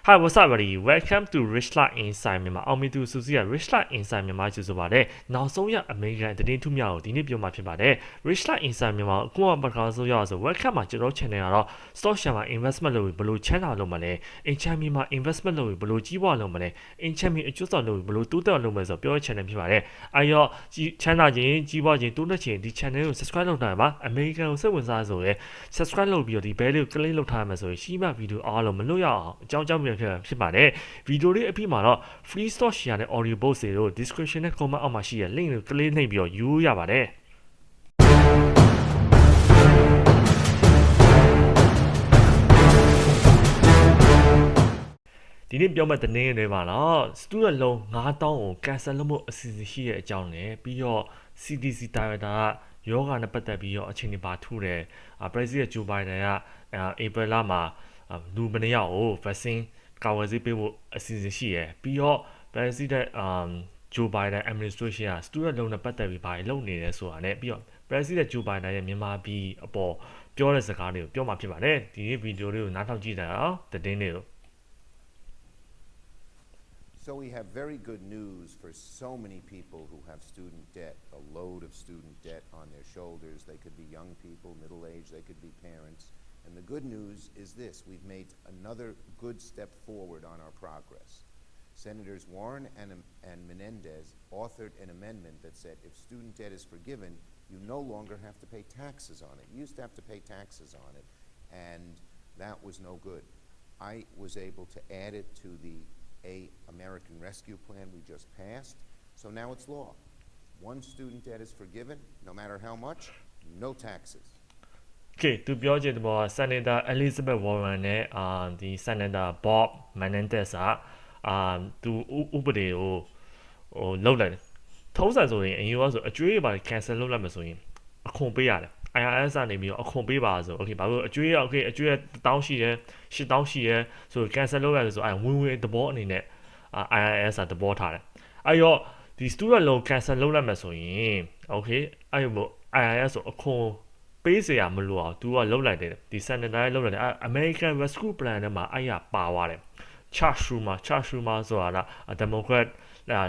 Hi, what's up, buddy? Welcome to Rich Light Inside မြန်မာအောင်မီသူစုစည်းရ Rich Light Inside မြန်မာကျူဆိုပါတယ်။နောက်ဆုံးရ American သတင်းထူးများကိုဒီနေ့ပြောမှာဖြစ်ပါတယ်။ Rich Light Inside မြန်မာအခုမှပထမဆုံးရအောင်ဆို Welcome မှာကျွန်တော် channel ကတော့ stock share မှာ investment လုပ်ပြီးဘယ်လိုချမ်းသာလုပ်မလဲ။ Income မှာ investment လုပ်ပြီးဘယ်လိုကြီးပွားလုပ်မလဲ။ Income အကျိုးဆောင်လုပ်ပြီးဘယ်လိုတိုးတက်လုပ်မလဲဆိုတော့ပြောတဲ့ channel ဖြစ်ပါတယ်။အဲ့တော့ချမ်းသာခြင်းကြီးပွားခြင်းတိုးတက်ခြင်းဒီ channel ကို subscribe လုပ်ထားပါ။ American ကိုစိတ်ဝင်စားဆိုရင် subscribe လုပ်ပြီးတော့ဒီ bell လေးကို click လုပ်ထားရမယ်ဆိုရင်ရှိမှ video အားလုံးမလွတ်ရအောင်အကြောင်းပြန်ဖြစ်ပါတယ်။ဗီဒီယိုလေးအပြီးမှာတော့ free stock share နဲ့ audio book တွေကို description နဲ့ comment အောက်မှာရှိတဲ့ link ကို click နှိပ်ပြီးတော့ယူရပါတယ်ဒီနေ့ပြောမယ့်သတင်းတွေမှာတော့ student loan 9000ကို cancel လုပ်ဖို့အစီအစဉ်ရှိတဲ့အကြောင်းနဲ့ပြီးတော့ CDC Director ကယောဂနဲ့ပတ်သက်ပြီးတော့အချိန်တွေပါထူတယ်။ President Joe Biden ကApril လမှာလူမနေရောက်ကို vaccine ကာဝယ်ဆေးပေးဖို့အစီအစဉ်ရှိရယ်ပြီးတော့ President Joe Biden administration က student loan နဲ့ပတ်သက်ပြီးဘာတွေလုပ်နေလဲဆိုတာနဲ့ပြီးတော့ President Joe Biden ရဲ့မြန်မာပြည်အပေါ်ပြောတဲ့စကားတွေကိုပြောမှာဖြစ်ပါတယ်ဒီနေ့ဗီဒီယိုလေးကိုနားထောင်ကြည့်ကြအောင်သတင်းတွေကို So we have very good news for so many people who have student debt, a load of student debt on their shoulders. They could be young people, middle-aged, they could be parents. And the good news is this, we've made another good step forward on our progress. Senators Warren and Menendez authored an amendment that said if student debt is forgiven, you no longer have to pay taxes on it. You used to have to pay taxes on it, and that was no good. I was able to add it to the American Rescue Plan we just passed, so now it's law. Once student debt is forgiven, no matter how much, no taxes. Okay, သူပြောချင်တဲ့ဘောက Senator Elizabeth Warren နဲ့ဒီ Senator Bob Menendez ကသူဥပဒေကိုလှုပ်လိုက်တယ်ထုံးစံဆိုရင်အရင်ကဆိုအကျွေးတွေပါ cancel လုပ်လိုက်မှဆိုရင်အခွန်ပေးရတယ် IRS ကနေပြီးတော့အခွန်ပေးပါဆို okay ဘာလို့အကျွေးရ okay အကျွေးရ1000ရှိရဲ8000ရှိရဲဆို cancel လုပ်ရတယ်ဆိုဝင်သဘောအနေနဲ့IRS ကသဘောထားတယ်အဲ့တော့ဒီ student loan cancel လုပ်လိုက်မှဆိုရင် okay အဲ့လို IRS ဆိုအခွန်ပေးစရာမလိုအောင် तू ကလှုပ်လိုက်တယ်ဒီ Senator လှုပ်လိုက်တယ် American Rescue Plan ထဲမှာအဲ့ရပါသွားတယ် Chuck Schumer ဆိုတာက Democrat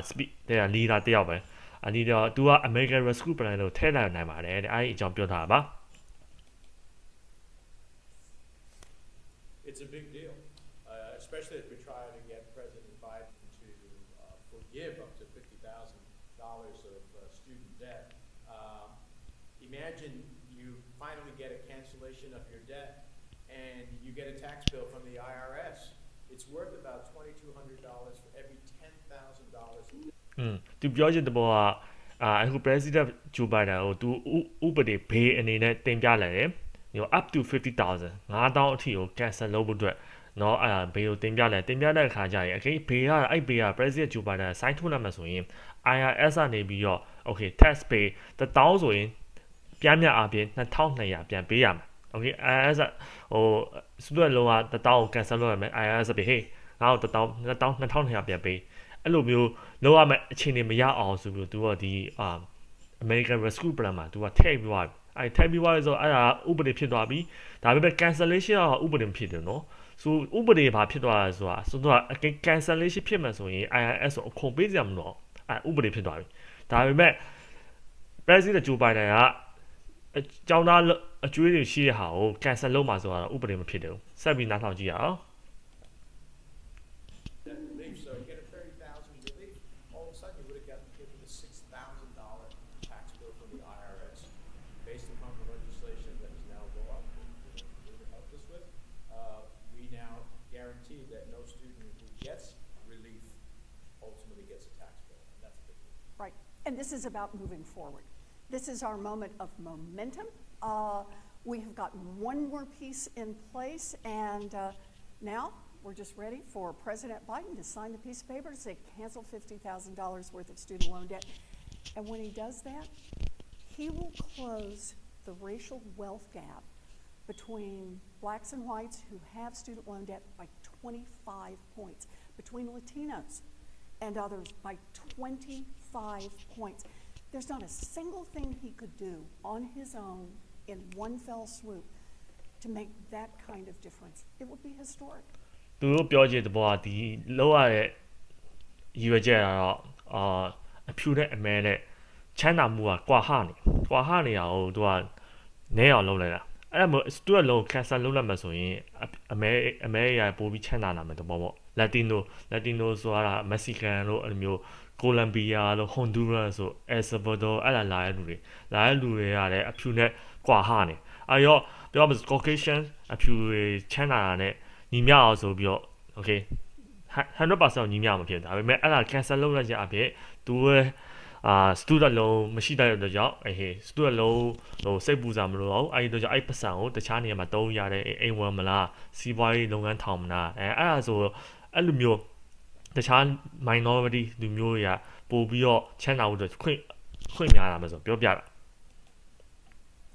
speak တဲ့ leader တယောက်ပဲအဲ့ဒီတော့ तू က American Rescue Plan လို့ထည့်လိုက်နိုင်ပါတယ်တဲ့အဲ့ဒီအကြောင်းပြောထားတာပါ It's a big deal, especially as we try to get President Biden to forgive up to $50,000 of student debt. Imagine you finally get a cancellation of your debt and you get a tax bill from the IRS. It's worth about $2,200 for every $10,000. သူပြောချင်တဲ့ဘောကအခု President Joe Biden ကို तू ဥပဒေဘေးအနေနဲ့တင်ပြလိုက်တယ် up to 50,000 9000အထိကို cancel လုပ်ဖို့အတွက်เนาะဘေးကိုတင်ပြတဲ့အခါကျရင်ဘေးက President Joe Biden စိုင်းထုတ်လိုက်မှဆိုရင် IRS ကနေပြီးတော့ okay tax pay 1000ဆိုရင်ပြမ်းမြအပြင်2200ပြန်ပေးရမယ် okay IRS student loan က1000ကို cancel လုပ်ရမယ် IRS ပဲဟေးငါ့ကို2200ပြန်ပေးအဲ့လိုမျိုးလောက်ရမယ်အခြေအနေမရအောင်ဆိုပြီး तू ကဒီAmerican Rescue Plan မှာ तू ကထည့်ပြီးသွားအဲ့ထည့်ပြီးသွားဆိုအဲ့ဒါဥပဒေဖြစ်သွားပြီဒါပေမဲ့ cancellation ကဥပဒေမဖြစ်တယ်နော်ဆိုဥပဒေဘာဖြစ်သွားလဲဆိုတာဆိုတော့ cancellation ဖြစ်မှဆိုရင် IRS ကိုအခွန်ပေးစရာမလိုအဲ့ဥပဒေဖြစ်သွားပြီဒါပေမဲ့ President Joe Biden ကအကြောင်းသားအကျွေးတွေရှိတဲ့ဟာကို cancel လုပ်မှာဆိုတာဥပဒေမဖြစ်တယ်ဆက်ပြီးနားထောင်ကြည့်ရအောင်Right, and this is about moving forward. This is our moment of momentum. We have got one more piece in place, and now we're just ready for President Biden to sign the piece of paper to say cancel $50,000 worth of student loan debt. And when he does that, he will close the racial wealth gap between blacks and whites who have student loan debt by 25 points, between Latinos and others by 25 points. There's not a single thing he could do on his own in one fell swoop to make that kind of difference. It would be historic. သူတို့ပြောချင်တဲ့ဘောကဒီလောက်ရတဲ့ရည်ရွယ်ချက်ကတော့အဖြူနဲ့အမဲနဲ့ချမ်းသာမှုကကွာဟနေရအောင်သူကနဲအောင်လုပ်လိုက်တာအဲ့ဒါမျိုးသူကလုံး cancel လုပ်လိုက်မှဆိုရင်အမဲရပို့ပြီးချမ်းသာလာမယ်တဘောပေါ့ Latino ဆိုတာမက္ဆီကန်တို့အဲ့လိုမျိုးကိုလံဘီယာတို့ဟွန်ဒူရပ်ဆိုအယ်ဆာဗာဒိုအဲ့ဒါလာတဲ့လူတွေရတယ်အဖြူနဲ့ကွာဟနေအဲ့ရောပြောမှ Caucasian အဖြူတွေချမ်းသာတာနဲ့ညီမျှအောင်ဆိုပြီးတော့ okay 100%ညီမျှမှာဖြစ်တယ်ဒါပေမဲ့အဲ့ဒါ cancel လုပ်လိုက်ကြအဖြစ်သူရဲ့student loan မရှိတဲ့အတွက်ကြောင့်student loan စိတ်ပူစားမလို့အောင်အဲ့ဒီတော့ကြောင့်အဲ့ပတ်စံကိုတခြားနေရာမှာသုံးရတယ်အိမ်ဝင်မလားစီးပွားရေးလုပ်ငန်းထောင်မလားအဲ့ဒါဆိုအဲ့လိုမျိုးတခြား minority လူမျိုးတွေကပို့ပြီးတော့ချမ်းသာဖို့အတွက်ခွင့်များလာမှာဆိုပြောပြတာ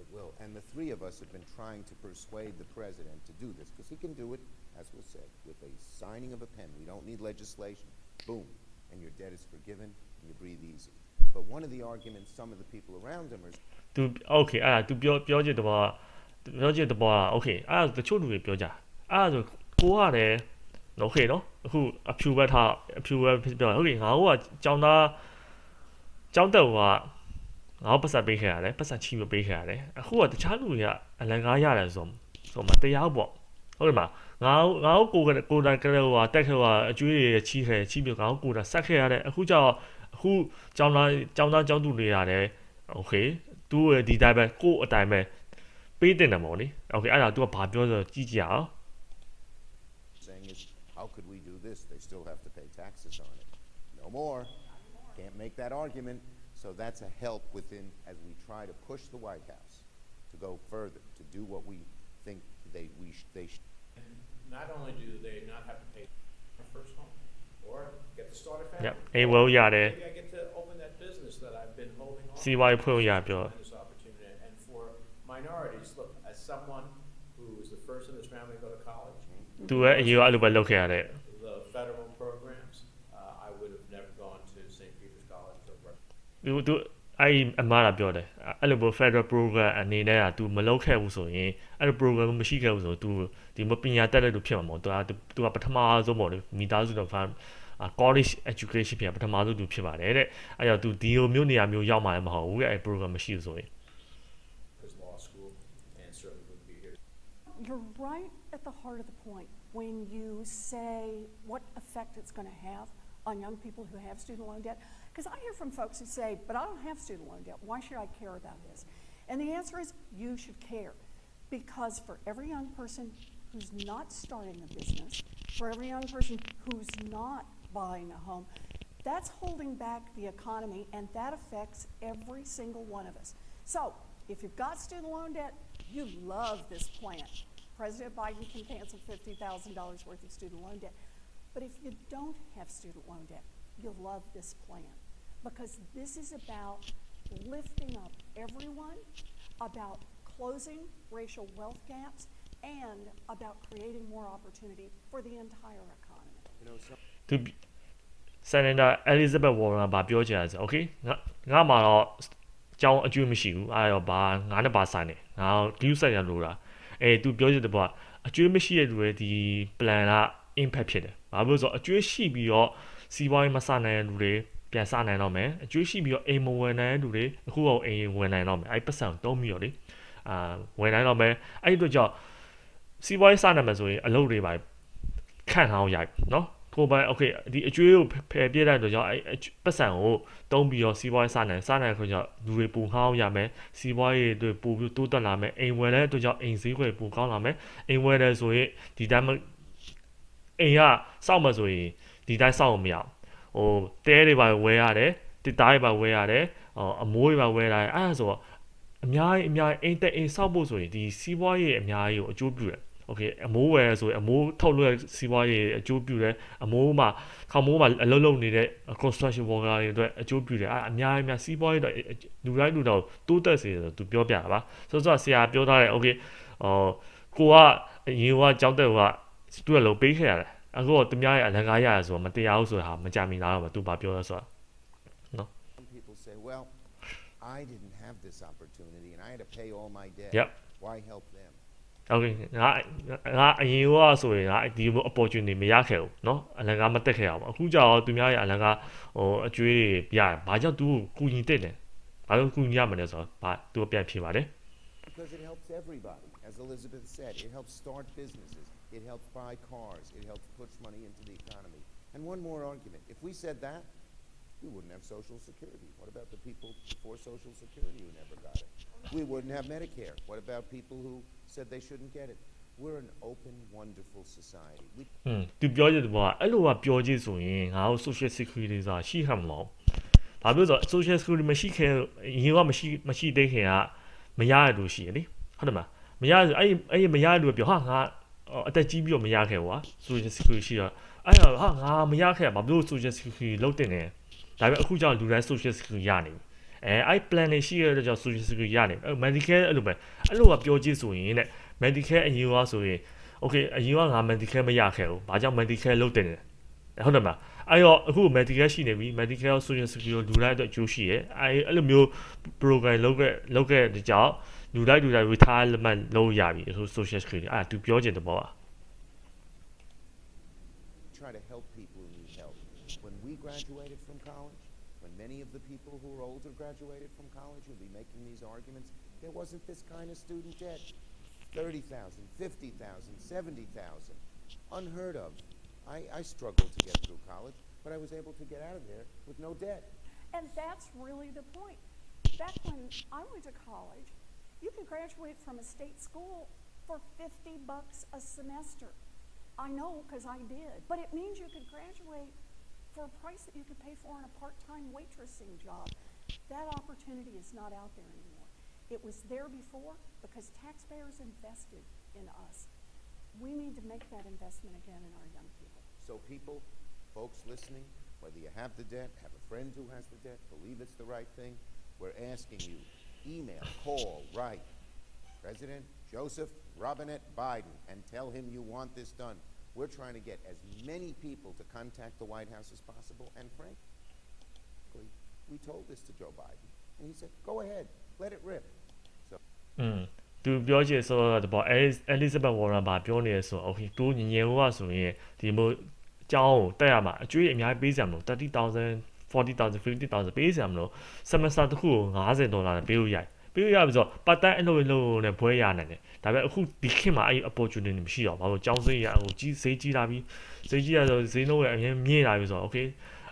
It will. And the three of us have been trying to persuade the president to do this, because he can do it, as was said, with a signing of a pen. We don't need legislation. Boom. And your debt is forgiven, and you breathe easy. But one of the arguments some of the people around him are... तू okay အဲ့ဒါ तू ပြောချင်တဲ့ဘောက okay အဲ့ဒါတချို့လူတွေပြောကြအဲ့ဒါဆိုကိုရတယ် okay နော်အခုအဖြူဘက်ပြော okay ငါတို့ကကျောင်းတက်ကငါတို့ပတ်စံပေးခဲ့ရတယ်ပတ်စံချီမပေးခဲ့ရတယ်အခုကတခြားလူတွေကအလကားရတယ်ဆိုမတရားပေါ့ဟုတ်တယ်မငါတို့ကိုတိုင်ကလေးကတက်ခဲ့ကအကျွေးတွေချီပြီးငါတို့ကိုတာဆက်ခဲ့ရတယ်အခုကျောင်းသားသူတွေရတယ် okay သူ့ရဲ့ဒီတိုင်းပဲကိုအတိုင်းပဲပေးတင်တယ်ပေါ့လေ okay အဲ့ဒါ तू ကဘာပြောဆိုကြည့်ကြအောင် saying is, how could we do this? They still have to pay taxes on it. No more. Can't make that argument. So that's a help within as we try to push the White House to go further, to do what we think they should. Not only do they not have to pay their first home or get to start a family. Yep. အိမ်ဝယ်ရတယ် Maybe I get to open that business that I've been holding on စီးပွားရေးဖွင့်လို့ရပြော this opportunity. And for minorities, look, as someone who is the first in his family to go to college, သူရဲ့အရေးအဲ့လိုပဲလုပ်ခဲ့ရတယ် the federal programs, I would have never gone to St. Peter's College or Rutgers. သူအဲ့အမှားလာပြောတယ်အဲ့လို federal program အနေနဲ့က तू မလုပ်ခဲ့ဘူးဆိုရင်အဲ့လို program မရှိခဲ့ဘူးဆို तू ဒီမပညာတက်တဲ့လူဖြစ်မှာမဟုတ် तू ကပထမဆုံးပေါ့လေမိသားစုတော့ college education ဖြစ်ပထမဆုံး तू ဖြစ်ပါတယ်တဲ့အဲ့တော့ तू ဒီလိုမျိုးနေရာမျိုးရောက်မှာလည်းမဟုတ်ဘူးအဲ့ program မရှိဘူးဆိုရင် Because law school, and certainly would be here. You're right at the heart of the point when you say what effect it's going to have on young people who have student loan debt. Because I hear from folks who say, but I don't have student loan debt. Why should I care about this? And the answer is you should care. Because for every young person who's not starting a business, for every young person who's not buying a home, that's holding back the economy, and that affects every single one of us. So if you've got student loan debt, you love this plan. President Biden can cancel $50,000 worth of student loan debt. But if you don't have student loan debt, you'll love this plan. Because this is about lifting up everyone, about closing racial wealth gaps, and about creating more opportunity for the entire economy. You know, some သူ Senator Elizabeth Warren ဘာပြောချင်လဲဆို okay ငါမှာတော့ကျောင်းအကျွေးမရှိဘူးအဲ့တော့ဘာငါနဲ့ဘာဆိုင်နေငါ view ဆက်ရလို့လားသူပြောချင်တဲ့ဘောအကျွေးမရှိတဲ့လူတွေဒီ plan က impact ဖြစ်တယ်ဘာလို့ဆိုတော့အကျွေးရှိပြီးတော့စီးပွားရေးမစနိုင်တဲ့လူတွေပြန်စနိုင်တော့မယ်အကျွေးရှိပြီးတော့အိမ်မဝင်နိုင်တဲ့လူတွေအခုတော့အိမ်ဝင်နိုင်တော့မယ်အဲ့ပတ်စံတုံးပြီးတော့လေဝင်နိုင်တော့မယ်အဲ့ဒီတော့ကြောင့်စီးပွားရေးစနိုင်မယ်ဆိုရင်အလုပ်တွေပါခန့်ထားအောင်ရိုက်နော်ကိုပိုင် okay ဒီအကျွေးကိုဖယ်ပြတဲ့အတွက်ကြောင့်အဲ့ပတ်စံကိုတုံးပြီးတော့စီးပွားရေးစနိုင်ခွင့်ကြောင့်လူတွေပူဟောင်းရမယ်စီးပွားရေးတွေပူပြီးတိုးတက်လာမယ်အိမ်ဝယ်တဲ့အတွက်ကြောင့်အိမ်ဈေးကွက်ပူကောင်းလာမယ်အိမ်ဝယ်တယ်ဆိုရင်ဒီတိုင်းအိမ်ကစောက်မှဆိုရင်ဒီတိုင်းစောက်မရဟိုတဲတွေပါဝယ်ရတယ်တစ်သားတွေပါဝယ်ရတယ်အမိုးတွေပါဝယ်ရတယ်အဲ့ဒါဆိုတော့အများကြီးအိမ်တက်အိမ်စောက်ဖို့ဆိုရင်ဒီစီးပွားရေးအများကြီးကိုအကျိုးပြုတယ်okay အမိုးဝယ်ဆိုရင်အမိုးထုတ်လို့စီးပွားရေးအကျိုးပြုတယ်အမိုးမှာခေါင်းမိုးမှာအလုပ်လုပ်နေတဲ့ construction worker တွေအတွက်အကျိုးပြုတယ်အများကြီးစီးပွားရေးတော့လူတိုင်းတိုးတက်စေတယ်သူပြောပြတာပါဆိုတော့ဆရာပြောထားတယ် okay ကိုကအရင်ကကြောက်တဲ့ကသူ့လုံးပေးခဲ့ရတယ်အခုတော့သူများရဲ့အလကားရရဆိုတော့မတရားဘူးဆိုတာမကြမီလားတော့သူဘာပြောလဲဆိုတာနော် Some people say, well, I didn't have this opportunity and I had to pay all my debt. Yep. Why help them? okay ငါအရင်ကဆိုရင်ငါဒီ opportunity မရခဲ့ဘူးเนาะအလကားမတက်ခဲ့ရဘူးအခုကျတော့သူများရဲ့အလကားဟိုအကျွေးတွေရတယ်ဘာကြောင့်သူကူညီတက်တယ်ဘာလို့ကူညီရမလဲဆိုတော့ဘာသူပြန်ဖြေပါတယ် Because it helps everybody. As Elizabeth said, it helps start businesses. It helps buy cars. It helps push money into the economy. And one more argument. If we said that, we wouldn't have Social Security. What about the people before Social Security who never got it? We wouldn't have Medicare. What about people who said they shouldn't get it? We're an open, wonderful society. သူပြောချင်တယ်ပေါ့အဲ့လိုကပြောကြည့်ဆိုရင်ငါတို့ social security ဆိုတာရှိဟမှာမဟုတ်ဘာဖြစ်လို့ဆို social security မရှိခင်ရင်ကမရှိသေးခင်ကမရရလို့ရှိရလေဟုတ်တယ်မလားမရအဲ့မရလို့ပြောဟာငါအသက်ကြီးပြီးတော့မရခဲ့ဘူးကွာ social security ရှိတော့အဲ့ဟာငါမရခဲ့ဘာလို့ social security လောက်တင်နေဒါပေမဲ့အခုကျတော့လူတိုင်း social security ရနေပြီအဲ့ plan တွေရှိရတဲ့ကြောင့် social security ရနေပြီ medicare အဲ့လိုပဲအဲ့လိုကပြောကြည့်ဆိုရင်တဲ့ medicare အရင်ကဆိုရင် okay အရင်ကငါ medicare မရခဲ့ဘူးဘာကြောင့် medicare လောက်တင်နေဟုတ်တယ်မလားအဲ့တော့အခု medicare ရှိနေပြီ medicare social security လူတိုင်းအတွက်အကျိုးရှိရဲအဲ့လိုမျိုး program လုပ်ခဲ့တဲ့ကြောင့်လူတိုင်း retirement လုပ်ရပြီအခု social security အဲ့သူပြောချင်တယ်ပေါ့ Try to help people who need help. When we graduated from college, when many of the people who are older graduated from college who'll be making these arguments, there wasn't this kind of student debt. 30,000, 50,000, 70,000. Unheard of. I struggled to get through college, but I was able to get out of there with no debt. And that's really the point. Back when I went to college, you could graduate from a state school for $50 a semester. I know because I did, but it means you could graduate for a price that you could pay for in a part-time waitressing job. That opportunity is not out there anymore. It was there before because taxpayers invested in us. We need to make that investment again in our young people. So people, folks listening, whether you have the debt, have a friend who has the debt, believe it's the right thing, we're asking you, email, call, write, President Joseph Robinette Biden, and tell him you want this done. We're trying to get as many people to contact the White House as possible, and frankly, we told this to Joe Biden, and he said, go ahead, let it rip. So သူပြောချင်ဆိုတော့ပေါ့ Elizabeth Warren ဘာပြောနေလဲဆိုတော့ okay သူညင်ဟိုကဆိုရင်ဒီမို့အကြောင်းကိုတက်ရမှာအကျွေးအများကြီးပေးစရာမလို30,000 40,000 50,000 ပေးစရာမလို semester တစ်ခုကို$50နဲ့ပေးလို့ရတယ်ပြီးရပြီဆိုတော့ပတ်တိုင်းအလုပ်နဲ့ဘွဲရနိုင်တယ်ဒါပေမဲ့အခုဒီခေတ်မှာအဲ့ opportunity မရှိတော့ဘာလို့ကျောင်းစိရဟိုကြီးစိကြီးလာပြီးစိကြီးရဆိုစိနှုံးရအရင်မြင့်လာပြီဆိုတော့ okay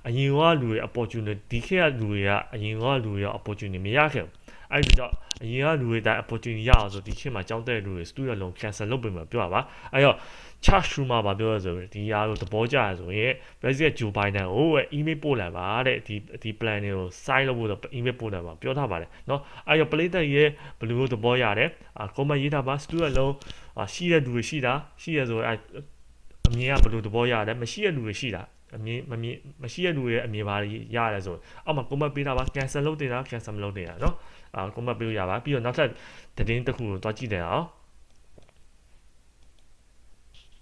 အရင်ကလူတွေ opportunity ဒီခေတ်ကလူတွေကအရင်ကလူတွေ opportunity မရခဲ့ဘူးအဲ့ဒီတော့အရင်ကလူတွေတိုင်း opportunity ရအောင်ဆိုဒီခေတ်မှာကျောင်းတက်လူတွေ student loan cancel လုပ်ပေးမှာပြောပါအဲ့တော့ charge through မှာပြောရဆိုဒီအားကိုသဘောကျရဆိုရင် president Joe Biden ကို email ပို့လိုက်ပါတဲ့ဒီ plan တွေကို sign လုပ်ဖို့ email ပို့လိုက်ပါပြောထားပါတယ်เนาะအဲ့တော့ play တဲ့ရဲ့ဘယ်လိုသဘောရတယ်comment ရေးထားပါ student loan ရှိတဲ့လူတွေရှိတာရှိရဆိုအမြင်ကဘယ်လိုသဘောရတယ်မရှိတဲ့လူတွေရှိတာအမြင်မရှိတဲ့လူတွေအမြင်ပါရတယ်ဆိုအောက်မှာ comment ပေးထားပါ cancel လုပ်တင်တာ cancel မလုပ်တင်တာเนาะcomment ပေးရပါပြီးတော့နောက်ထပ်သတင်းတစ်ခုကိုတွားကြည့်တယ်အောင်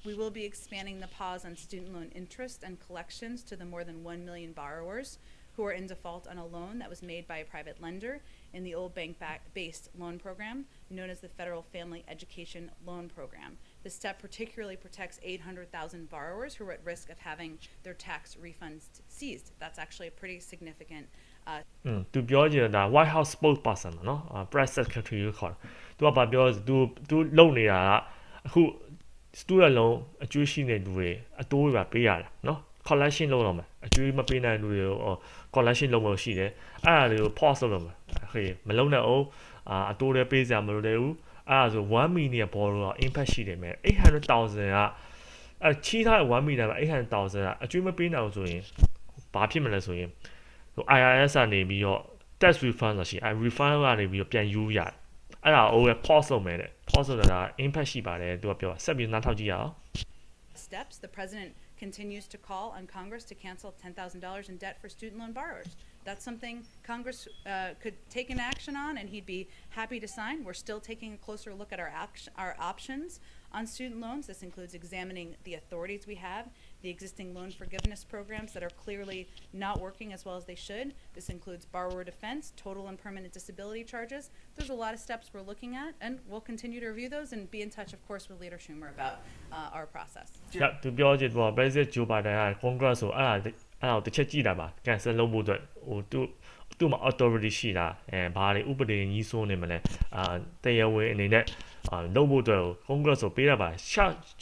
We will be expanding the pause on student loan interest and collections to the more than 1 million borrowers who are in default on a loan that was made by a private lender in the old bank-based loan program known as the Federal Family Education Loan Program. This step particularly protects 800,000 borrowers who are at risk of having their tax refunds seized. That's actually a pretty significant သူပြောကြတာ White House spokesperson เนาะ press secretary ကိုခေါ်သူကပြောသူလုံနေတာကအခု student loan အကျွေးရှိနေလူတွေအတိုးတွေပါပေးရတာเนาะ collection လုပ်တော့မယ်အကျွေးမပေးနိုင်လူတွေကို collection လုပ်လို့ရှိတယ်အဲ့ဒါတွေကို pause လုပ်တော့မယ်ဟေးမလုပ်နဲ့အောင်အတိုးတွေပေးစရာမလိုတဲ့ဘူးအဲ့ဒါဆို1 million borrower impact ရှိတယ်မဲ့800,000ကချီးထားတဲ့1 million မှာ800,000ကအကျွေးမပေးနိုင်အောင်ဆိုရင်ဘာဖြစ်မလဲဆိုရင်IRS ကနေပြီးတော့ tax refund ဆိုရှိအဲ့ refund ကနေပြီးတော့ပြန်ယူရတယ်အဲ့ဒါကို pause လုပ်မယ်တဲ့ pause လုပ်တာ impact ရှိပါတယ်သူကပြောဆက်ပြီးနားထောင်ကြည့်ရအောင် steps the president continues to call on Congress to cancel $10,000 in debt for student loan borrowers. That's something Congress could take an action on, and he'd be happy to sign. We're still taking a closer look at our options on student loans. This includes examining the authorities we have the existing loan forgiveness programs that are clearly not working as well as they should. This includes borrower defense, total and permanent disability charges. There's a lot of steps we're looking at, and we'll continue to review those and be in touch, of course, with Leader Schumer about our process. သူပြောချင်တော့ President Joe Biden က Congress ကိုအဲ့ဒါတစ်ချက်ကြည့်တာပါ cancel လုပ်ဖို့အတွက်ဟိုသူ့မှာ authority ရှိတာဘာတွေဥပဒေကြီးစိုးနေမလဲတရားဝင်အနေနဲ့လုပ်ဖို့အတွက် Congress ကိုပေးတာပါ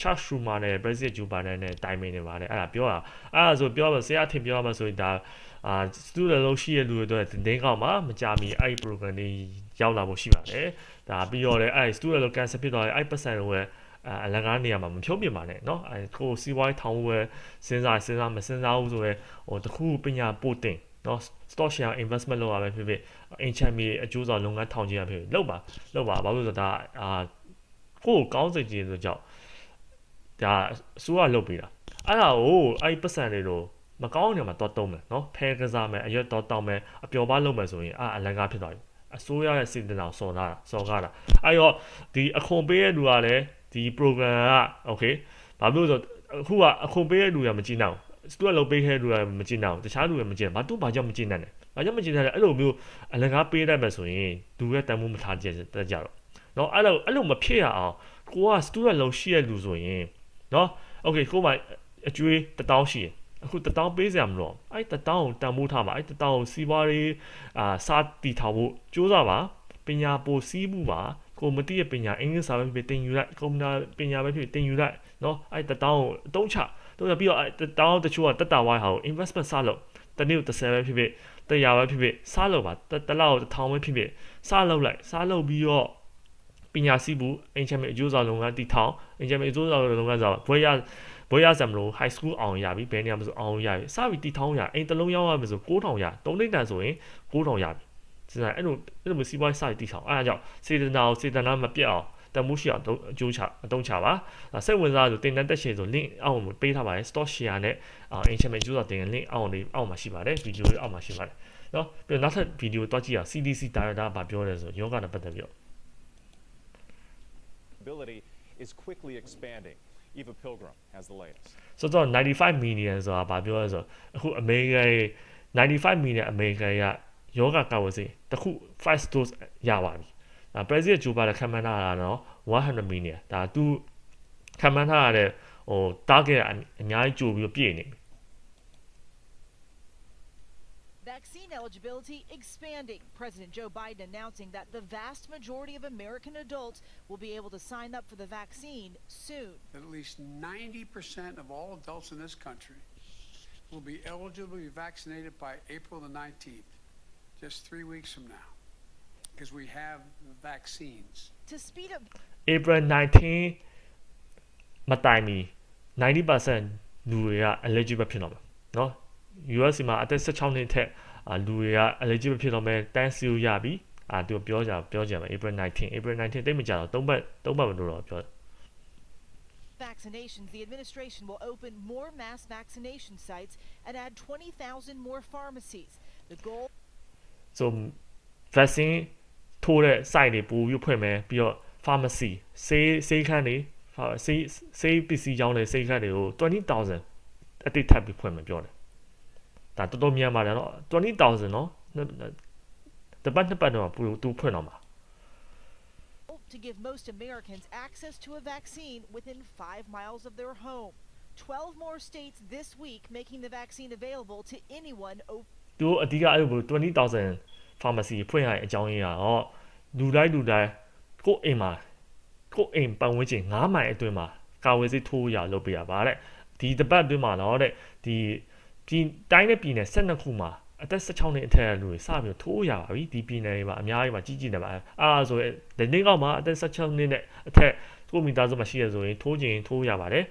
Chuck Schumer နဲ့ President Joe Biden နဲ့တိုင်ပင်နေပါတယ်အဲ့ဒါပြောတာအဲ့ဒါဆိုပြောပါဆရာထင်ပြောမှာဆိုရင်ဒါstudent လို့ရှိရလူတွေအတွက်တင်းကောက်မှာမကြမီအဲ့ program တွေရောက်လာဖို့ရှိပါတယ်ဒါပြီးတော့လည်းအဲ့ student လို့ cancel ဖြစ်သွားရင်အဲ့ပတ်စံတွေအလကားနေရာမှာမဖြုတ်ပြပါနဲ့เนาะအဲကိုစီးပွားရေးထောင်ဝယ်စဉ်းစားမစဉ်းစားဘူးဆိုရဲဟိုတခုပညာပို့တင်เนาะ stock share investment လုပ်ရပဲဖြစ်ဖြစ်အင်ချမ်မီအကျိုးဆောင်လုပ်ငန်းထောင်ကြီးရဖြစ်ဖြစ်လုပ်ပါဘာလို့ဆိုတော့ဒါကိုကောင်းစိတ်ကြီးဆိုကြောင့်ဒါအစိုးရလုပ်ပေးတာအဲ့ဒါကိုအဲ့ပတ်စံတွေတော့မကောင်းနေမှာတော့တုံးမယ်เนาะဖဲကစားမယ်အရွက်တော့တောင်းမယ်အပျော်ပါလုပ်မယ်ဆိုရင်အလကားဖြစ်သွားပြီအစိုးရရဲ့စိတ်တနာစော်ကားတာအဲ့တော့ဒီအခွန်ပေးတဲ့လူကလည်းဒီ program က okay ဘာလို့ဆိုအခုကအခွန်ပေးတဲ့လူကမကြည့်နိုင်ဘူးသူကလုပ်ပေးခဲ့တဲ့လူကမကြည့်နိုင်ဘူးတခြားလူကမကြည့်ဘာကြောင့်မကြည့်နိုင်လဲဘာကြောင့်မကြည့်နိုင်လဲအဲ့လိုမျိုးအလကားပေးတတ်မယ်ဆိုရင်လူရဲ့တန်ဖိုးမထားကြတော့เนาะအဲ့လိုမဖြစ်ရအောင်ကိုက student လုံးရှိရလူဆိုရင်เนาะ okay ကိုမှအကျွေး1000ရှိတယ်အခု1000ပေးစရာမလိုအဲ့1000ကိုတန်ဖိုးထားပါအဲ့1000ကိုစီးပွားရေးစားတီထားဖို့စူးစမ်းပါပညာပို့စီးမှုပါကိုမတိရဲ့ပညာအင်္ဂလိပ်စာပဲဖြစ်တင်ယူလိုက်ကွန်ပျူတာပညာပဲဖြစ်တင်ယူလိုက်เนาะအဲ့1000ကိုအသုံးချပြီးတော့အဲ့1000တချို့ကတက်တာဝိုင်းဟာကို investment စလုပ်တနေ့ကို30ပဲဖြစ်ဖြစ်100ပဲဖြစ်ဖြစ်စလုပ်ပါတစ်လောက်1000ပဲဖြစ်ဖြစ်စလုပ်လိုက်စလုပ်ပြီးတော့ပညာစီးမှုအင်ချမ်မီအကျိုးဆောင်လုပ်ငန်းတီထောင်အင်ချမ်မီအကျိုးဆောင်လုပ်ငန်းဆိုတော့ဘွဲရစံမလို့ high school အောင်ရပြီဘယ်နေရာမှာဆိုအောင်ရပြီစပြီးတီထောင်ရအိမ်တစ်လုံးရောက်ရမယ်ဆို9000ရ3နှစ်တန်ဆိုရင်9000ရပြီစဉ်းစားအဲ့လိုစီးပွားရေးစတီထောင်အဲ့ဒါကြောင့်စေတနာမပြတ်အောင်တမှုရှိအောင်အကျိုးချအသုံးချပါစိတ်ဝင်စားဆိုတင်တန်းတက်ရှည်ဆို link အောက်မှာပေးထားပါတယ် stock share နဲ့အင်ချမ်မီအကျိုးဆောင်တင် link အောက်မှာရှိပါတယ်ဗီဒီယိုအောက်မှာရှိပါတယ်เนาะပြီးတော့နောက်ထပ်ဗီဒီယိုတွားကြည့်အောင် CDC director ကပြောတယ်ဆိုယောဂနဲ့ပတ်သက်ပြီးတော့ ability is quickly expanding. Eva Pilgrim has the latest. ဆိုတော့95 million ဆိုတာဘာပြောလဲဆိုအခုအမေရိကန်95 million အမေရိကန်ကယောဂကာဝယ်ဆေးတစ်ခု first dose ရပါပြီPresident Joe Biden ခံမှန်းထားတာတော့100 million ဒါသူခံမှန်းထားရတဲ့ဟို target အများကြီးကြိုပြီးပြည့်နေပြီ Vaccine eligibility expanding. President Joe Biden announcing that the vast majority of American adults will be able to sign up for the vaccine soon. At least 90% of all adults in this country will be eligible to be vaccinated by April the 19th, just 3 weeks from now, because we have the vaccines. To speed up April 19 မတိုင်မီ 90% လူတွေက eligible ဖြစ်တော့မယ်เนาะ US မှာအသက်16နှစ်ထက်လူတွေက eligible ဖြစ်တော့မယ်တန်းစီရပြီသူပြောကြမှာ April 19တိတ်မကြတော့3ပတ်မလို့တော့ပြော vaccinations, the administration will open more mass vaccination sites and add 20,000 more pharmacies. The goal so vaccine ထိုးတဲ့ site တွေပို့ပြီးဖွင့်မယ်ပြီးတော့ pharmacy ဆေးခန်းတွေဆေးပစ္စည်းရောင်းတဲ့ဆေးခန်းတွေကို 20,000 အတိတ်ထပ်ပြီးဖွင့်မယ်ပြောတယ်ဒါတော်တော်များပါတယ်เนาะ 20,000 เนาะတပတ်နှစ်ပတ်တော့သူဖွင့်တော့မှာ to give most Americans access to a vaccine within 5 miles of their home. 12 more states this week making the vaccine available to anyone. သူအဓိကအဲ့လို 20,000 pharmacy ဖွင့်ရတဲ့အကြောင်းရင်းကတော့လူတိုင်းကိုအိမ်ပတ်ဝန်းကျင်9မိုင်အတွင်းမှာကာဝယ်ဆေးထိုးရလုပ်ပေးရပါတဲ့ဒီတပတ်အတွင်းမှာတော့တဲ့ဒီတိုင်းနဲ့ပြည်နယ်12ခုမှာအသက်16နှစ်အထက်လူတွေစပြီးထိုးရပါပြီဒီပြည်နယ်တွေမှာအများကြီးမှာကြီးနေပါဆိုရင်ဒီနေ့ကောက်မှာအသက်16နှစ်နဲ့အထက်ကိုမီတာဆိုမှရှိရဆိုရင်ထိုးခြင်းထိုးရပါတယ်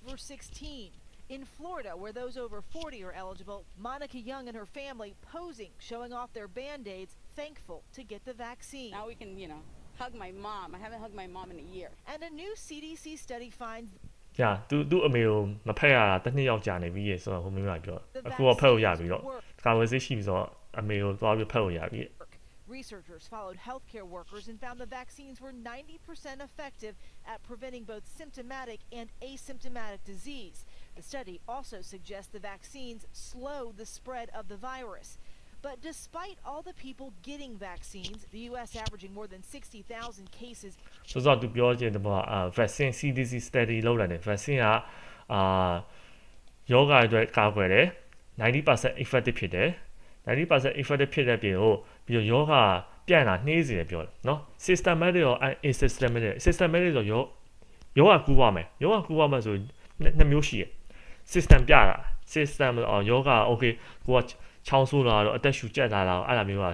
Verse 16 in Florida where those over 40 are eligible, Monica Young and her family posing, showing off their band-aids, thankful to get the vaccine. Now we can, hug my mom. I haven't hugged my mom in a year. And a new CDC study finds ညာသူအမေကိုမဖက်ရတာတစ်နှစ်ရောက်ကြာနေပြီဆိုတော့ဟိုမိမပြောအခုတော့ဖက်လို့ရပြီတော့ကာဝယ်ဆေးရှိပြီဆိုတော့အမေကိုသွားပြီးဖက်လို့ရပြီ Researchers followed healthcare workers and found the vaccines were 90% effective at preventing both symptomatic and asymptomatic disease. The study also suggests the vaccines slow the spread of the virus. But despite all the people getting vaccines, the U.S. averaging more than 60,000 cases. ဆိုတော့သူပြောချင်တယ်ပေါ့vaccine CDC study လုပ်လိုက်တယ် vaccine ကယောဂအတွက်ကာကွယ်တယ်90% effective ဖြစ်တယ်90% effective ဖြစ်တဲ့ပြင်ကိုပြီးတော့ယောဂပြန့်တာနှေးစေတယ်ပြောတယ်เนาะ systematic ရော systematic ဆိုယောဂကူးပါမယ်ဆိုနှစ်မျိုးရှိတယ် system ပြတာ system ယောဂ okay ကိုကချောင်းဆိုးလာတော့အသက်ရှူကျက်လာတာအဲ့လိုမျိုးက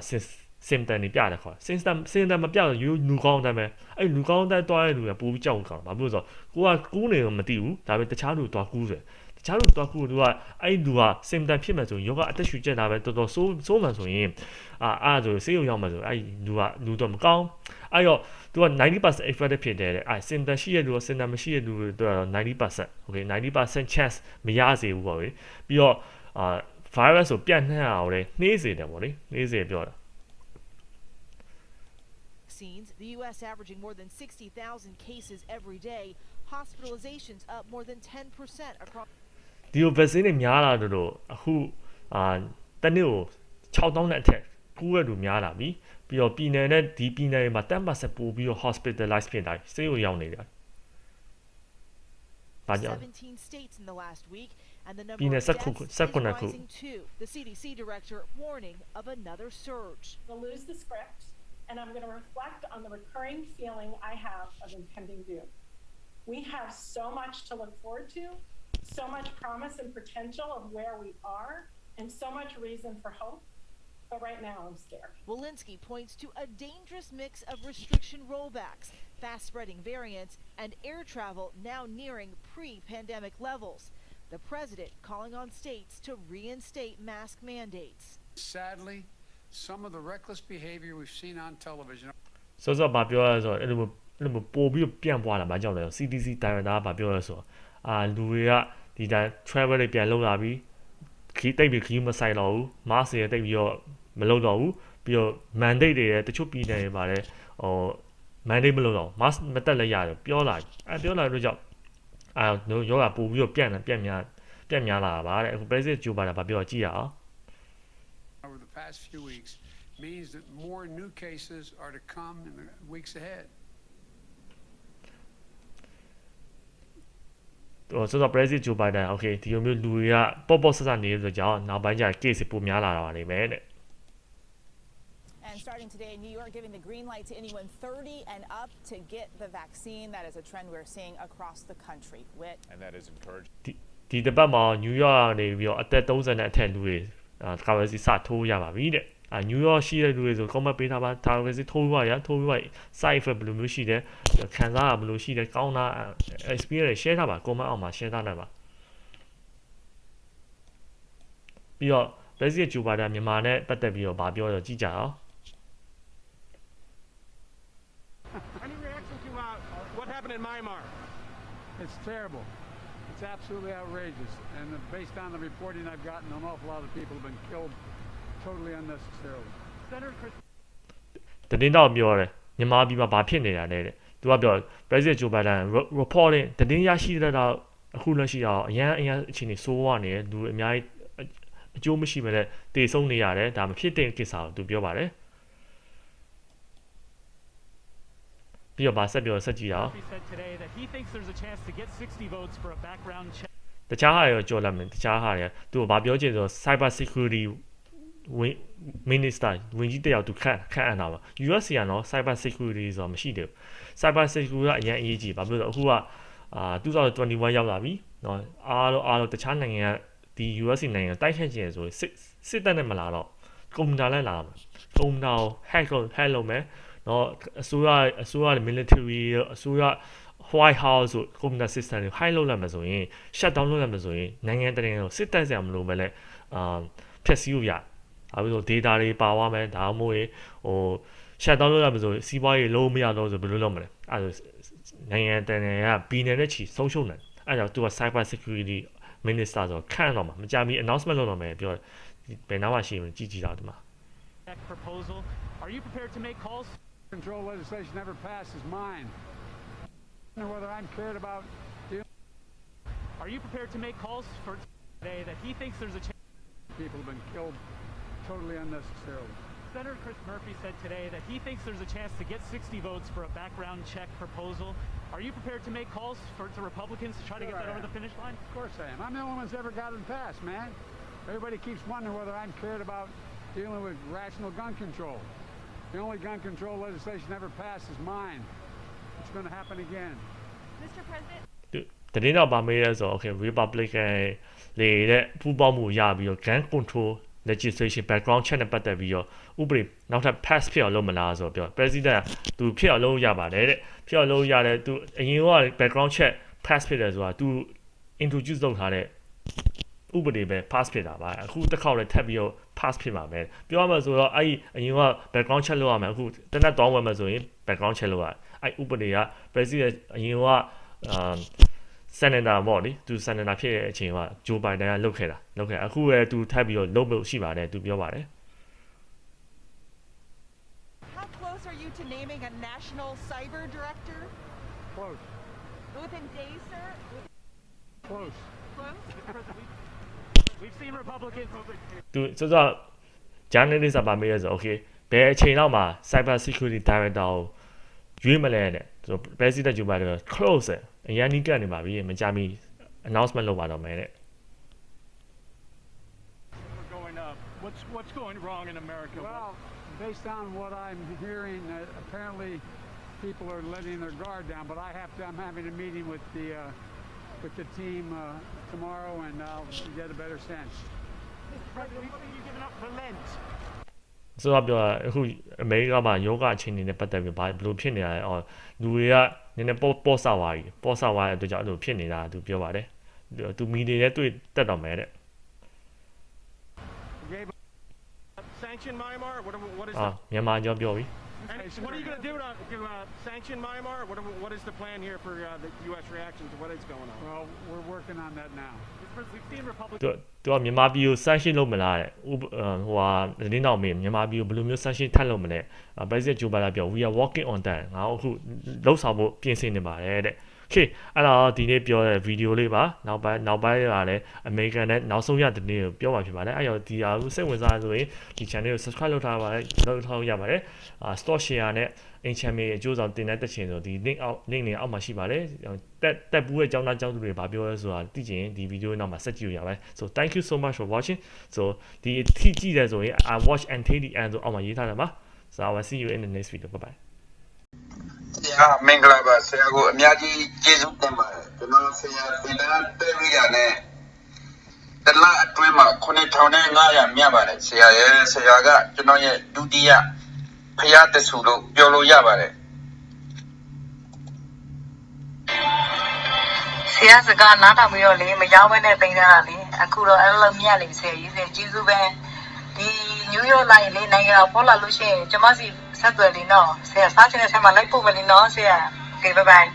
symptom တွေပြတယ်ခေါ် symptom မပြတော့လူကောင်းတယ်ပဲအဲ့လူကောင်းတဲ့တွားတဲ့လူကပိုပြီးကြောက်ကောင်းဘာလို့လဲဆိုတော့ကိုကကူးနေတော့မသိဘူးဒါပေမဲ့တခြားလူတွားကူးတယ်တခြားလူတွားကူးသူကအဲ့လူက symptom ဖြစ်မှဆိုရင်ယောဂအသက်ရှူကျက်တာပဲတော်တော်ဆိုးမှဆိုရင်အဲ့ဆိုဆေးရုံရောက်မှဆိုအဲ့လူတော့မကောင်းအဲ့တော့သူက90% effective ဖြစ်တယ်အဲ့ symptom ရှိတဲ့လူက symptom မရှိတဲ့လူတွေတော့90% okay 90% chance မရစေဘူးပေါ့လေပြီးတော့virus ကိုပြန့်နှံ့အောင်လေနှေးစေတယ်ပေါ့လေနှေးစေပြောတာ The U.S. averaging more than 60,000 cases every day, hospitalizations up more than 10% across. ဒီ vaccine တွေများလာတော့အခုတနေ့ကို6000နဲ့အထက်ကူးရတူများလာပြီပြီးတော့ပြည်နယ်နဲ့ဒီပြည်နယ်တွေမှာ10%ပို့ပြီးတော့ hospitalize ဖြစ်တိုင်းဆေးရုံရောက်နေတယ် 17 states in the last week, and the number ofပြည်နယ် deaths is 19 rising too. The CDC director warning of another surge. I'll lose the script, and I'm going to reflect on the recurring feeling I have of impending doom. We have so much to look forward to, so much promise and potential of where we are, and so much reason for hope. But right now, I'm scared. Walensky points to a dangerous mix of restriction rollbacks, fast-spreading variants, and air travel now nearing pre-pandemic levels. The president calling on states to reinstate mask mandates. Sadly, some of the reckless behavior we've seen on television. ဆိုတော့ဘာပြောလဲဆိုတော့အဲ့လိုပို့ပြီးပြန့်ပွားလာမှာကြောက်တယ် CDC တိုင်ဝမ်သားကဘာပြောလဲဆိုတော့လူတွေကဒီတိုင်း travel တွေပြန်လုပ်လာပြီးခီးတိတ်ပြီးခီးမဆိုင်တော့ဘူး mask တွေတိတ်ပြီးတော့မလုပ်တော့ဘူးပြီးတော့ mandate တွေတချို့ပြည်နယ်တွေမှာလည်းmandate မလုပ်တော့ mask မတက်လည်းရတယ်ပြောလာတော့ကြောက်ယောဂပို့ပြီးတော့ပြန့်များလာတာပါတဲ့အခု president Joe Biden ဘာပြောကြည့်ရအောင် Over the past few weeks means that more new cases are to come in the weeks ahead. ဆိုတော့ president Joe Biden okay ဒီလိုမျိုးလူတွေကပေါ့ဆဆနေတဲ့ဆိုကြောင့်နောက်ပိုင်းကျ case ပိုများလာတာပါနေမယ်တဲ့ And starting today in New York, giving the green light to anyone 30 and up to get the vaccine. That is a trend we're seeing across the country. And that is encouraging. ဒီတစ်ပတ်မှာ New York ကနေပြီးတော့အသက်30နဲ့အထက်လူတွေကာဝယ်စီစထိုးရပါပြီတဲ့New York ရှိတဲ့လူတွေဆို comment ပေးထားပါကာဝယ်စီထိုးပါရထိုးပြီး side effect ဘယ်လိုမျိုးရှိတယ်ခံစားရဘယ်လိုရှိတယ်ကောင်းတာ experience share ထားပါ comment အောက်မှာ share ထားနိုင်ပါပြီးတော့ president Joe Biden မြန်မာနဲ့ပတ်သက်ပြီးတော့ဗာပြောတော့ကြည့်ကြအောင် Any reaction to what happened in Myanmar? It's terrible. It's absolutely outrageous. And based on the reporting I've gotten, an awful lot of people have been killed totally unnecessarily. Senator Chris. တင်းတော့ပြောတယ်မြန်မာပြည်မှာဘာဖြစ်နေတာလဲတဲ့သူကပြော president Joe Biden reporting တင်းရရှိတဲ့တော့အခုလက်ရှိတော့အရန်အခြေအနေဆိုးဝါးနေတယ်လူအများကြီးအကျိုးမရှိမဲ့တေဆုံးနေရတယ်ဒါမဖြစ်တဲ့ကိစ္စကိုသူပြောပါတယ်ပြီးတော့ဗာဆက်ပြောဆက်ကြည့်အောင် He said today that he thinks there's a chance to get 60 votes for a background check. တခြားဟာရောကြော်လာမယ်တခြားဟာတွေသူကဗာပြောချင်ဆို cyber security minister ဝင်ကြီးတယောက်သူခန့်အပ်တာပါ US ကနော် cyber security ဆိုတော့မရှိသေးဘူး cyber security ကအရင်အရေးကြီးဘာဖြစ်လို့အခုက2021ရောက်လာပြီနော်အားလုံးတခြားနိုင်ငံကဒီ US နိုင်ငံတိုက်ခတ်ခြင်းဆိုစစ်တပ်နဲ့မလာတော့ကွန်ပျူတာနဲ့လာမှာကွန်ပျူတာကို hack လုပ်မယ်နော်အစိုးရ military အစိုးရ White House ဆို computer system တွေ high လုပ်လိုက်မှာဆိုရင် shut down လုပ်လိုက်မှာဆိုရင်နိုင်ငံတကာကိုစစ်တပ်ဆရာမလို့ပဲလေဖျက်ဆီးလို့ရအခုဆို data တွေပါသွားမယ်ဒါမှမဟုတ်shut down လုပ်လိုက်မှာဆိုစီးပွားရေးလုံးမရတော့ဆိုဘယ်လိုလုပ်မလဲအဲဒါနိုင်ငံတကာကပြည်နယ်နဲ့ချီဆုံးရှုံးတယ်အဲဒါသူက cyber security minister ဆိုခန့်တော့မှာမကြမီ announcement လုပ်တော့မယ်ပြောဘယ်နားမှရှိမလဲကြည့်တာဒီမှာ Proposal. Are Are you prepared to make calls? Control legislation never passed is mine. I don't know whether I'm cared about. Are you prepared to make calls for today that he thinks there's a chance? People have been killed totally unnecessarily. Senator Chris Murphy said today that he thinks there's a chance to get 60 votes for a background check proposal. Are you prepared to make calls to Republicans to try to get that over the finish line? Of course I am. I'm the only one that's ever gotten passed, man. Everybody keeps wondering whether I'm cared about dealing with rational gun control. The only gun control legislation ever passed is mine. It's going to happen again. Mr. President. တရင်တော့ဗာမေးလဲဆို okay Republican လေတဲ့ပူးပေါင်းမှုရပြီးတော့ gun control legislation background check နဲ့ပတ်သက်ပြီးတော့ဥပဒေနောက်ထပ် pass ဖြစ်အောင်လုပ်မလားဆိုတော့ပြော president သူဖြစ်အောင်လုပ်ရပါတယ်တဲ့ဖြစ်အောင်လုပ်ရတယ်သူအရင်က background check pass ဖြစ်တယ်ဆိုတာသူ introduce လုပ်ထားတဲ့ဥပဒေပဲ pass ဖြစ်တာပါအခုတစ်ခေါက်လည်းထပ်ပြီးတော့ pass ဖြစ်မှာပဲပြောရမှာဆိုတော့အဲ့ဒီအရင်က background check လုပ်ရမယ်အခုတနက်တောင်းဝင်မှာဆိုရင် background check လုပ်ရအဲ့ဥပဒေက president အရင်ကsenator ပေါ့လေသူ senator ဖြစ်တဲ့အချိန်က Joe Biden ကလုပ်ခဲ့အခုလည်းသူထပ်ပြီးတော့လုပ်လို့ရှိပါတယ်သူပြောပါတယ် How close are you to naming a national cyber director? Close. Within days, sir? Close. Close? We've seen Republicans. သူဆိုတော့ journalist ကပါမေးရဆို okay ဘယ်အချိန်လောက်မှာ cyber security director ကိုရွေးမလဲတဲ့ဆို president Joe Biden close အရင်နီးကပ်နေပါပြီမကြမီ announcement လုပ်ပါတော့မယ်တဲ့ What's going wrong in America? Well, based on what I'm hearing, apparently people are letting their guard down. But I'm having a meeting with the team tomorrow, and I'll get a better sense. Mr. President, what are you giving up for Lent? ဆိုတော့ပြောအခုအမေရိကမှာယောဂအချိန်နေပတ်သက်ပြီးဘာဘလို့ဖြစ်နေရလဲအော်လူတွေကနည်းနည်းပေါ်ဆောက်သွားပြီပေါ်ဆောက်သွားတဲ့အတွက်ကြောင့်အဲ့လိုဖြစ်နေတာသူပြောပါတယ်သူမီဒီနဲ့တွေ့တက်တော့မယ်တဲ့ Sanction Myanmar? What is မြန်မာကြောပြောပြီ what are you going to do to sanction Myanmar? What is the plan here for the U.S. reaction to what is going on? Well, we're working on that now. We've seen Republicans. သူကမြန်မာပြည်ကို sanction လုပ်မလားတဲ့ဟိုဟာတင်းတော့မေးမြန်မာပြည်ကိုဘယ်လိုမျိုး sanction ထပ်လုပ်မလဲ President Joe Biden ပြော we are working on that ငါတို့အခုလှုပ်ဆောင်ဖို့ပြင်ဆင်နေပါတယ်တဲ့ okay အဲ့တော့ဒီနေ့ပြောတဲ့ဗီဒီယိုလေးပါနောက်ပိုင်းကလည်း American နဲ့နောက်ဆုံးရတဲ့နေ့ကိုပြောမှာဖြစ်ပါတယ်အဲ့တော့ဒီဟာကိုစိတ်ဝင်စားဆိုရင်ဒီ channel ကို subscribe လုပ်ထားပါတယ်လုပ်ထားရပါတယ်store share နဲ့ HMA အကျိုးဆောင်တင်တဲ့ချိန်ဆိုဒီ link နေအောက်မှာရှိပါတယ်တက်ပူးရဲ့ကျောင်းသားကျောင်းသူတွေဗာပြောရဲဆိုတာသိချင်ဒီဗီဒီယိုနောက်မှာဆက်ကြည့်လို့ရပါတယ် so thank you so much for watching so ဒီထိကြည့်တယ်ဆိုရင် I watch until the end ဆိုအောက်မှာရေးထားတယ်ပါ so I will see you in the next video bye bye ဆရာမင်္ဂလာပါဆရာကိုအများကြီးကျေးဇူးတင်ပါတယ်ကျွန်တော်ဆရာတင်တန်းတက်ရရနဲ့တလအတွင်းမှာ9500မြတ်ပါတယ်ဆရာရဲ့ဆရာကကျွန်တော်ရဲ့ဒုတိယဖရာတဆူလို့ပြောလို့ရပါတယ်ဆရာစကားနားထောင်ပြီးတော့လေမရောက်ဘဲနဲ့တင်ကြတာလေအခုတော့အဲ့လိုမြတ်လေဆရာကြီးဆရာကျေးဇူးပဲဒီနယူးယောက်လိုက်လေနိုင်ငံတော်ပေါ်လာလို့ရှိရင်ကျွန်မစီဆက်သွယ်နေတော့ဆရာစားချင်တဲ့ဆက်မှာလိုက်ပို့မယ်လေနော်ဆရာ Okay bye bye